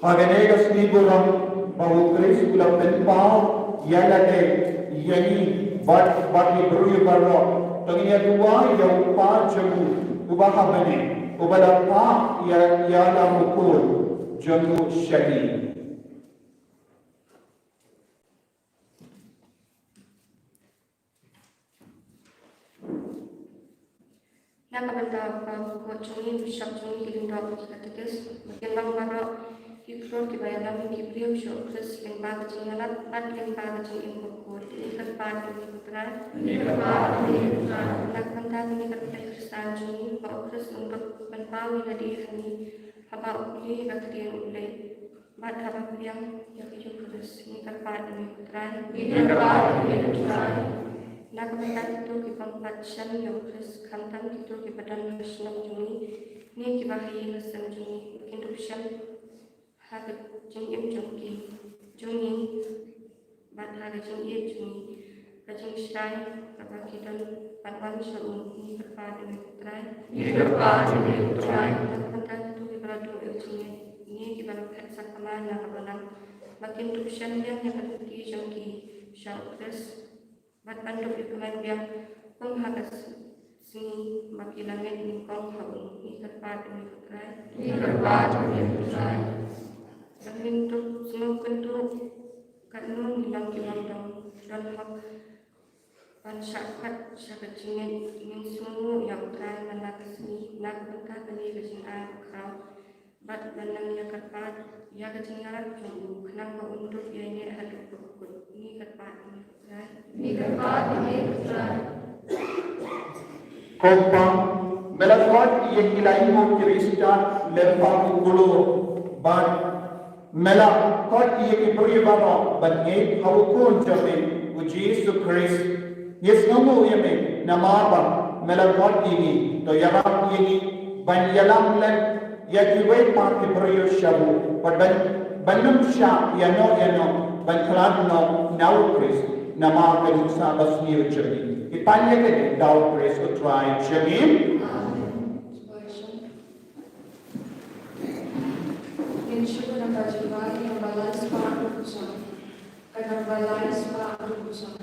Paganegas liburam pahukris ulam penpau yalate yani bat libru barro tangiya dua ya upa jamu ubaha bane ubadapa ya la mukul jamu syahid. Nakabanda ko chuni bishop chuni kilindra katekes makilang maro kikro kibayala mi kibriyo sho kris lingba chingalat pat lingba chin impokot ikat pat ikutran nakabanda ni katekes kristan chuni pa kris untuk penpawi ladi hani haba ukli katri ulai bat haba yang yakiyo kris ni pat ikutran Nakabanda itu kipampat shan yo kris kantam itu kibadan nasional juni ni kibahi nasan juni kintu shan hagat jungim jungki juni bat hagat jungim juni kajung shai kabakidan patwan shalom ni kerpa demi utrai nakabanda itu kibaradu juni ni kibarukat sakama nakabanda makin tu shan yang yakati jungki shal kris Mat panduk di kemudian penghagas sini makilangin lingkong haun ikat demi utrai dan bentuk semua bentuk kanun hilang kilang dan hak pansyakat syakat ingin semua yang utrai menakas sini nak bentar beli kesin air kau bat bandang ya kerpat ya ketinggalan jumbo kenapa untuk ya ini hadap berkut ini kerpat Kompang melakot yang ilahi mo Kristan lempang kulo ban melakot yang ibribano ban ngait hawukun jame uji Yesus Christ yes ngamu yame namaba melakot ini to yaram ini ban yalam len yakiwai pak ibriyo shabu ban banum sha yano ban klan no now Christ nama kedua basmi ucapin. Ipanya ke daud praise utrai jamin. Insyaallah nama jiwa yang balas pada kusam, karena balas pada kusam.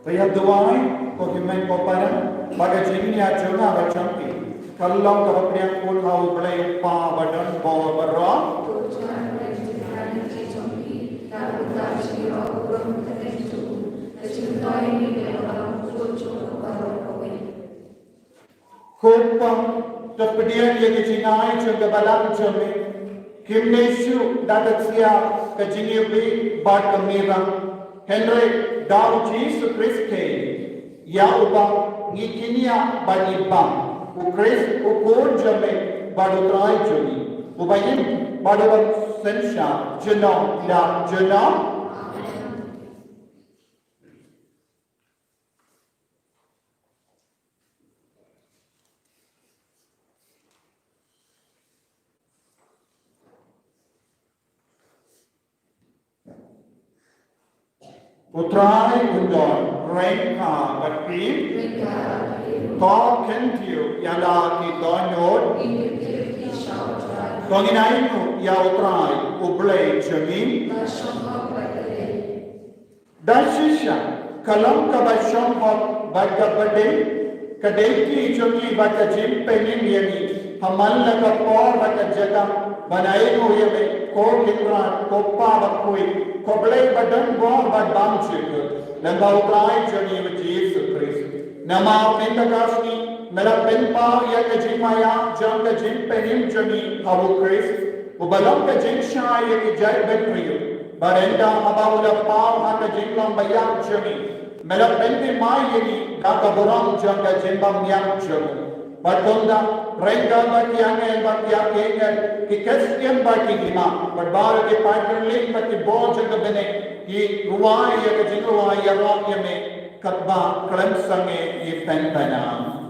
Saya doai ko himai ko para baga jini ya jona ba champi Kalau kemudian pun hau belai pa badan bawa berang. Kupang kemudian yang kejinai juga balang jami. Kimnesu dapat siap kejingi bad kemirang. Henry Dow Jesus Christ ya ubah ngikinia bani bang. Ukris ukur jami baru try jami. Ubayin baru sensya jenam dan jenam. Utrai undon rengka bati to kentiu yala ki donod Tonginaimu ya utrai ublay jamin dashisha kalam kabasham hot bagabade kadeki jami bagajim penin yani hamal laka por bagajaga बनाए हुए में को कितना कोपा बकोई कोबले बदन गो बदबाम चिक नंगा उप्लाई जनी वजीस क्रिस नमा पेंटकास्नी मेरा पेंपा या कजिमाया जंग जिन पेनिम जनी हाउ क्रिस उबलम के जिन शाय की जय बेट्रियो बरेंडा हबाउला पाव हा कजिमलम बयाम जनी मेरा पेंटी माय यनी दाका बुराम जंग जिनबम याम जनी Batonda, Renga baki angel baki angel, ki Christian baki gima, but bar ke partner link baki board jagah bene, ki ruwai ya ke jinruwai ya rock ya me, katba kalam sange ye pen penam.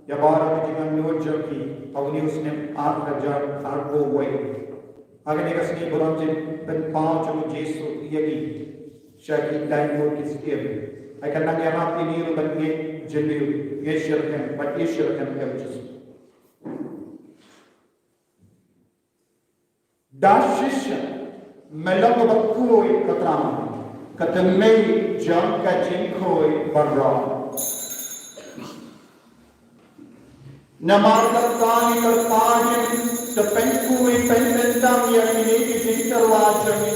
Ya bara dengan nuwat jaki, awni usne 8,000 arbo way. Agane kasni buramjin ben 5 Jesu yagi shaki time mo kiskir. I can not have any but ye jelu yeshirkan but yeshirkan kevches. Dashisha melang bakui katrama katemei jam ka jinkoi barra. Namarkan kani terpajin sepengkui penentang yang ini jinterwajami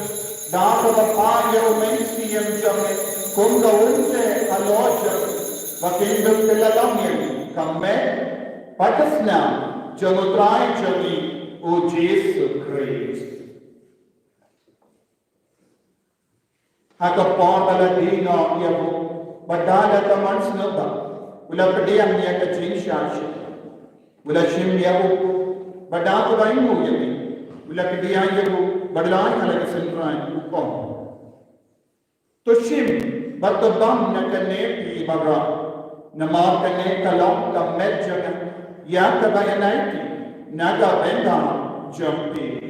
data bapaya umensi yang jame kunga unse alojam wakindum kelalamyan kamme patasna jamutrai jami o Jesus Christ. Haka pawala dina yabu badala kamans naba ulapadiam niya kajin Wala shim yabu badang bain mo yabi wala kediyan yabu badlaan halaga sentrain upom to shim batabam na kane pi baga nama kane kalam kamet jana ya kabayanai ki naga benda jampi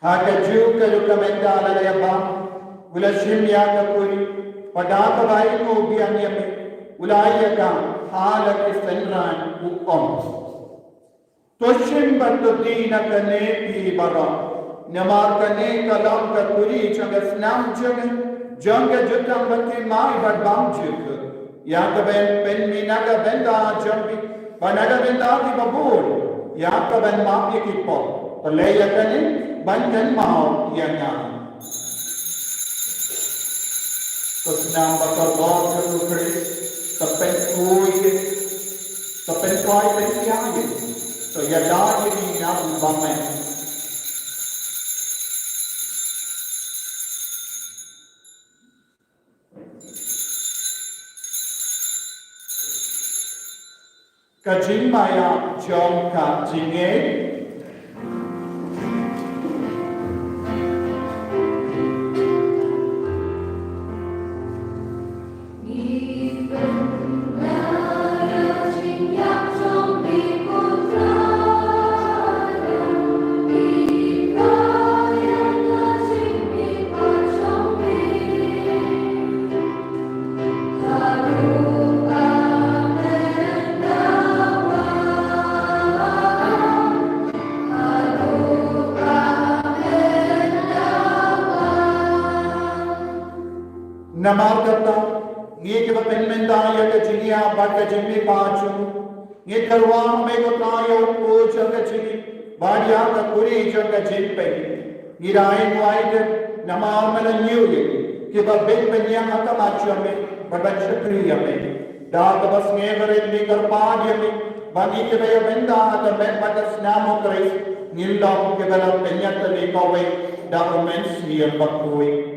Hakajuka lukamenda la yaba ula shimya kapuri padaka bai ko bianyame ulayaka halak istanran ukom toshim batudina kane pi bara namar kane kalam kapuri changa snam janga jutam bati mai badbam juk yakaben pen minaga benda jambi banaga benda di babur yakaben mapi kipo layakane bankan mau yana Kusnam bakal Lord ke Chris sampai koi pensiaje so ya dah ini nak bangun kajin maya jom kajinge Namar kata, ngi ke penmenda ya ke jinia bat ke jimbi pachu, ngi karwan me ko tayo ko jaga jini, badia ka kuri jaga jimpe, ngi rain wide namar mala nyuye, ke ba ben penya hata machu me, ba shukriya me, da ka bas ngevere ni karpad me, bagi ke ba benda hata me batas namo krais, ngilda ke bala penya tali kawe, da mens ni bakoi.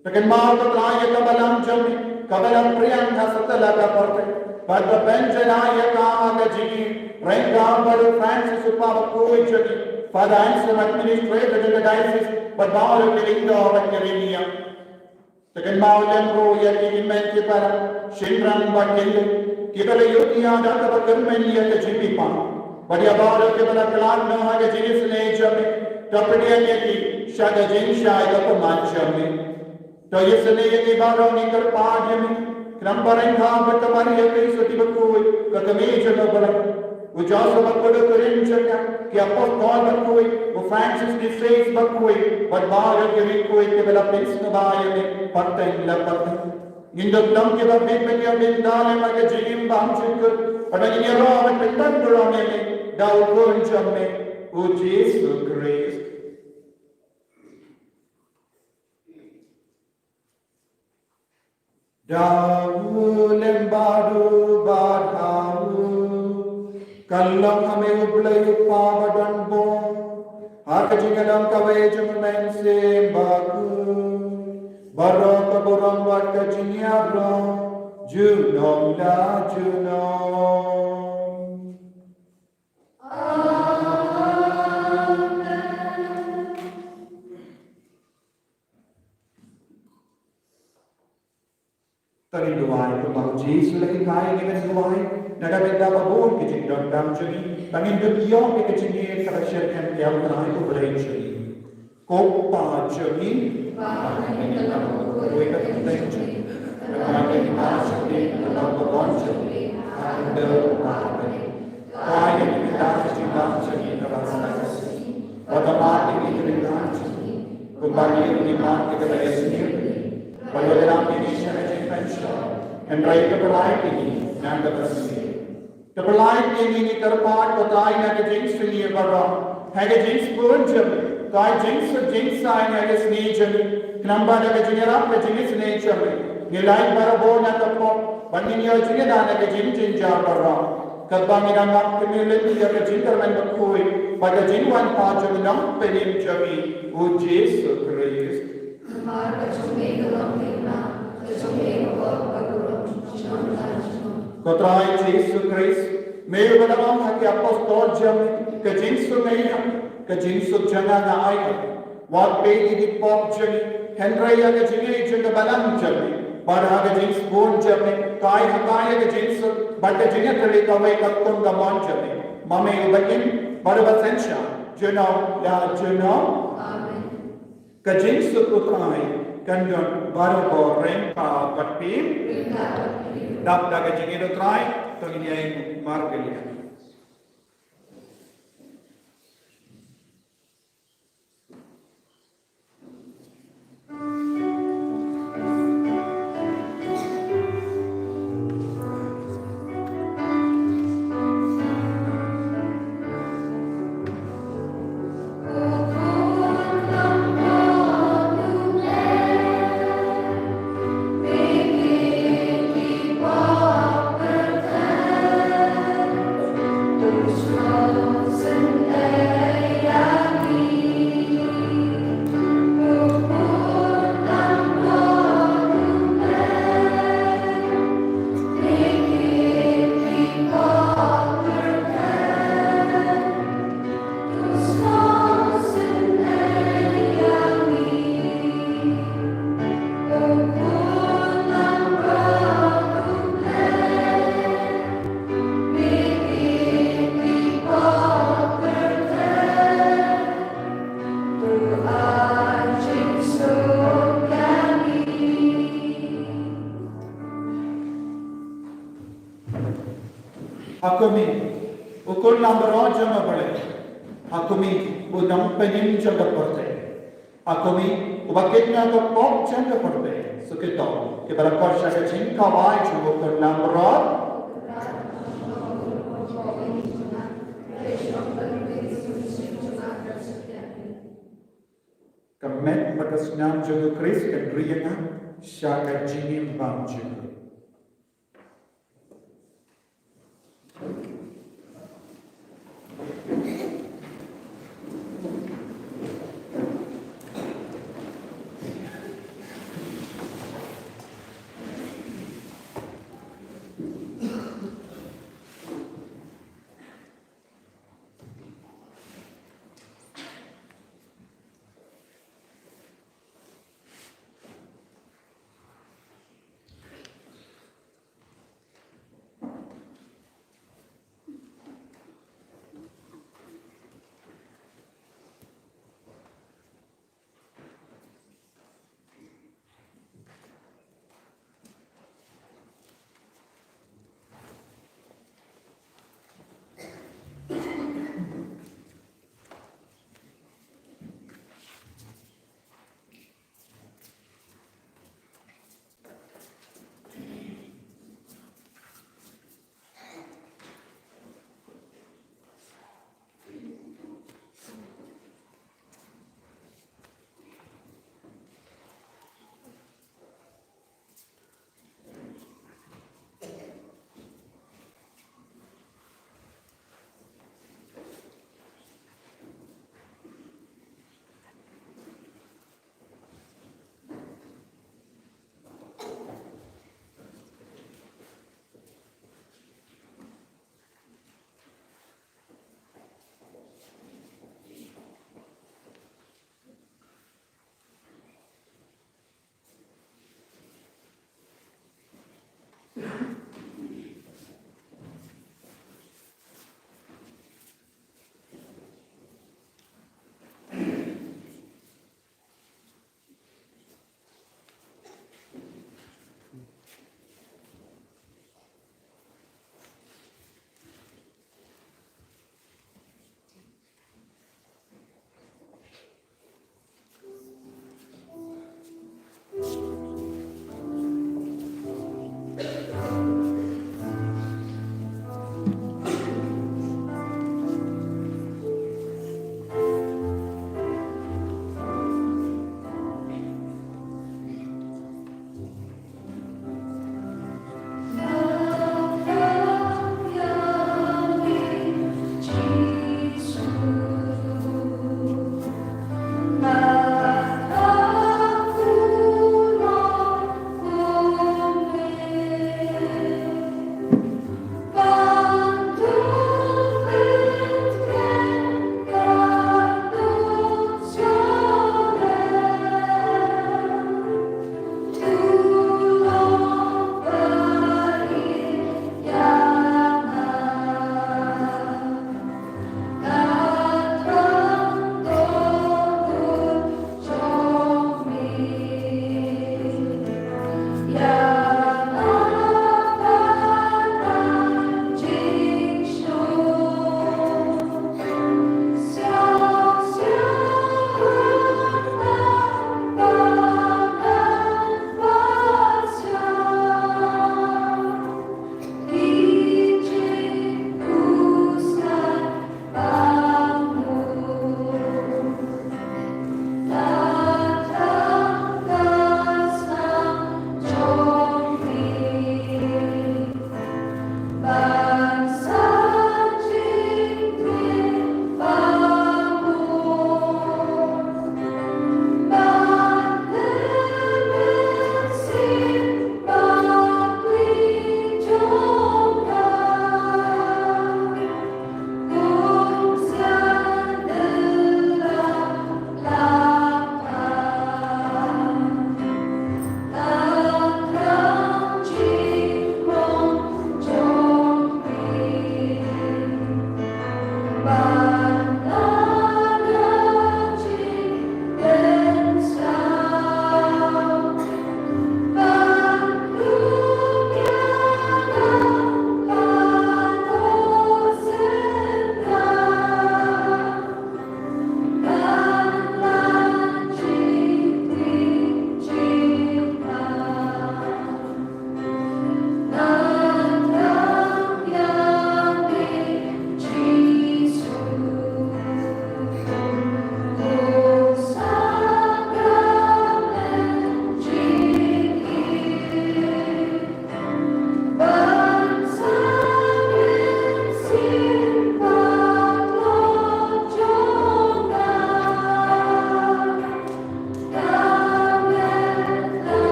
Tekan mau ketraya kabalam jami, kabalam priang hasatala kaparte, pada penjaya kama jini, rengga baru Francis upavakoi jani, pada answer administrator in the diocese, but baru kelinda orang Kerinia. Tekan mau lembro ya kini para shindran bakil, kibala yutia data bakermen ya kejimi pan, pada baru kibala kelan no ada jenis ne jami, tapnya ki shaga jinsha ya pemacami. तो ये सने ये निबारों निकर पार्टी में क्रमबरन का बतमारी है कई सती बकोई कतमे जगह बरन वो जासो बकोड़े करें जगह कि अपोस कॉल बकोई वो फ्रांसिस की सेस बकोई बदबार के रिकोई के बला पेंस नबाये में पत्ते लपत्ते इंदो तम के बाद बेपनिया बेंदाले मगे जीम बाम चिकर और ये रो में पेंटन दुराने में दाउको इंचम में वो Jesus Christ Dawu lembaru badhawu kallam hame ublayu pawadan bo harkajingalam kavejum mense baku barok boram watkajinyabro junom la junom Tari duai to mau Jesus lagi kai ni ben duai naga benda babon ke jing dam dam chuni bangin du yo ke jing ni correction kan kiam kai to brain chuni ko pa chuni ba ni na ko ko ka brain chuni ka ni ma chuni na ko bon chuni and pa ni kai ni ta chuni dam chuni na ba sa chuni padama ni ni dam chuni ko ba ni ma ke ka ni Bagaimana Indonesia and try to polite ini and the present. To polite ini terpaat betai nak jenis ni barang. Hanya jenis pun jam. Kau jenis saya hanya seni jam. Kenapa nak jenis apa jenis ni jam? Nilai barang nak terpot. Banding yang jenis dah nak jenis jam barang. Kadang orang nak kemiliki yang jenis termen berkui. Pada jenis wan pajak nam penim jami. Ujis Christ. Kotrai Jesus Christ, meu belamam haki apostol jami, ke jinsu meia, ke jinsu jana na aia, wat pedi di pop jami, Henry ke jingi jinga balam jami, pada ke jins bon jami, kai hakaya ke jinsu, bata jinga tali kawai kaktum gamon jami, mame ubakin, pada basensha, juno la juno, Amen. Kajing seputrai kandon baru goreng ka patpim. Dap da kajing itu trai tongin yang margelia. Hakumi, ukul number aja na pare. Hakumi, udam penim jaga parte. Hakumi, ubakit na to pop jaga parte. So kito, kibara korsha ka chinka wai chuo ukul number Kamet batas nam jaga Chris kendriya shaka jinim bam jaga.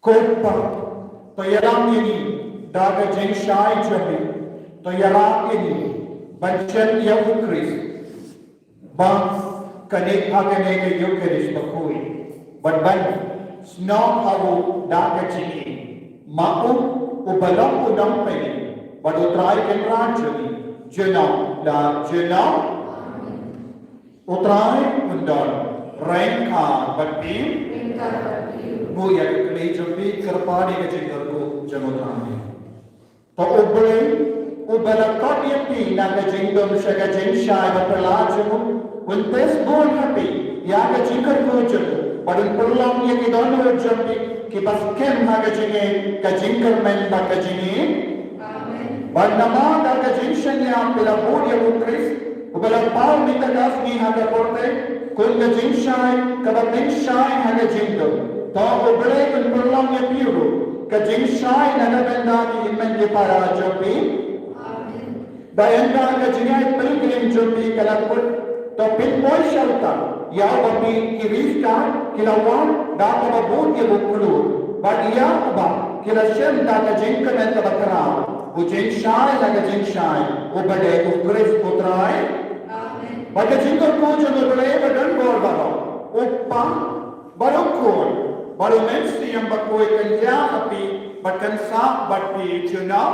Koppa, to yaram ini, daga jenshai jabi, to yaram ini, banchen ya ukris, bang kane agane ke yukeris bakui, but ban snow haru daga chini, mau ubalam udam peni, but utrai kenrajani, jena la jena, utrai undon, rain ka but beam. वो यकले जब भी करपाने के जिंगर को जमोताने तो उबला कॉपी ना के जिंगम शगा जिंशाय बतलाजमु उनतेस बोल हपी या के जिंगर को जमु बड़न परलाम ये की दोनों जम्बी कि बस केम ना के जिंगे का जिंगर में ना के जिंगे बन्नमा ना के जिंशन या पिला बोलिया उक्रिस उबला पाव मितकास नी हा के पोर्ते कुल के जिंशाय कबा जिंशाय हा के जिंगम Tahu berlaku berlaku yang biru, kejengsai nana benda ni iman di para jambi. Bayangkan kejengai pilgrim jambi kalau pun to pinpoy shelter ya babi kirista kilawan data babun ye bukulu badia ba kila shem data jinkamen tabakra ujin shai laga jin shai ubade ukris putrai amen bada jinkor ko jono bale badan bor baro uppa barokon baro mensi yang bakoi kanya api bakan sa bati tuna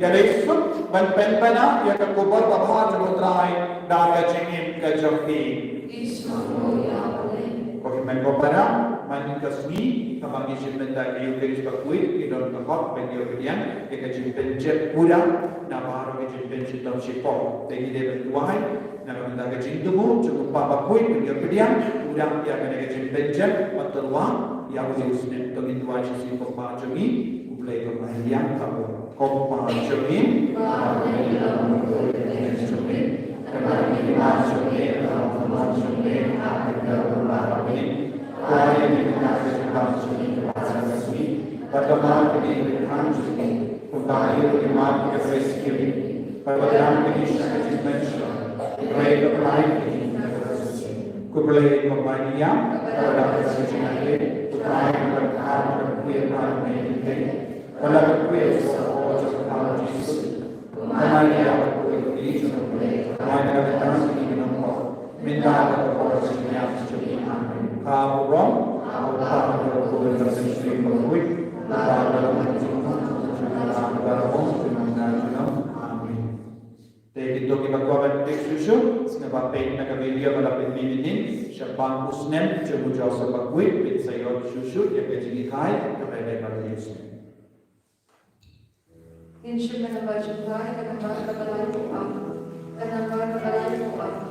ya lesuk ban penpana ya kakubar babha jamutrai daga jingin kajafi Koki mengkopara man kasmi kabangi jimenda kayu keris bakui idon kakot pendio kedian eka jimpenjet pura na baro ke jimpenjet tam sipok tegi de bentuai na kamenda ke jintumu cukup bakui pendio kedian udang ya kena ke jimpenjet materwa ya uji usne to indua jisi kopa jogi ublai kemahiyang kamu kopa jogi kembali masuk ke dalam masuk ke hati dalam ini kaya kita masuk ke dalam sini bagaimana kita berhanjur kembali ke mati ke rezeki bagaimana kita dimension break of life kembali kembali yang dalam rezeki ini kaya berharap kuat ini kalau kuat seorang seorang Yesus kembali yang Why never turns to even a call? Minta kepada senyap sejauh amin. Kau wrong, kau tak perlu tersenyum berbuat. Kau dalam hatimu, dalam dalammu, dalam amin. Jadi itu kita kuat teks susu. Sebab pena kebelia pada pemilihan. Siapa usnem jauh jauh sebab kuat. Pensayot susu yang kecil kai kepada pada Yesus. Insya Allah baca baik dan baca balai doa. Dan baca balai doa.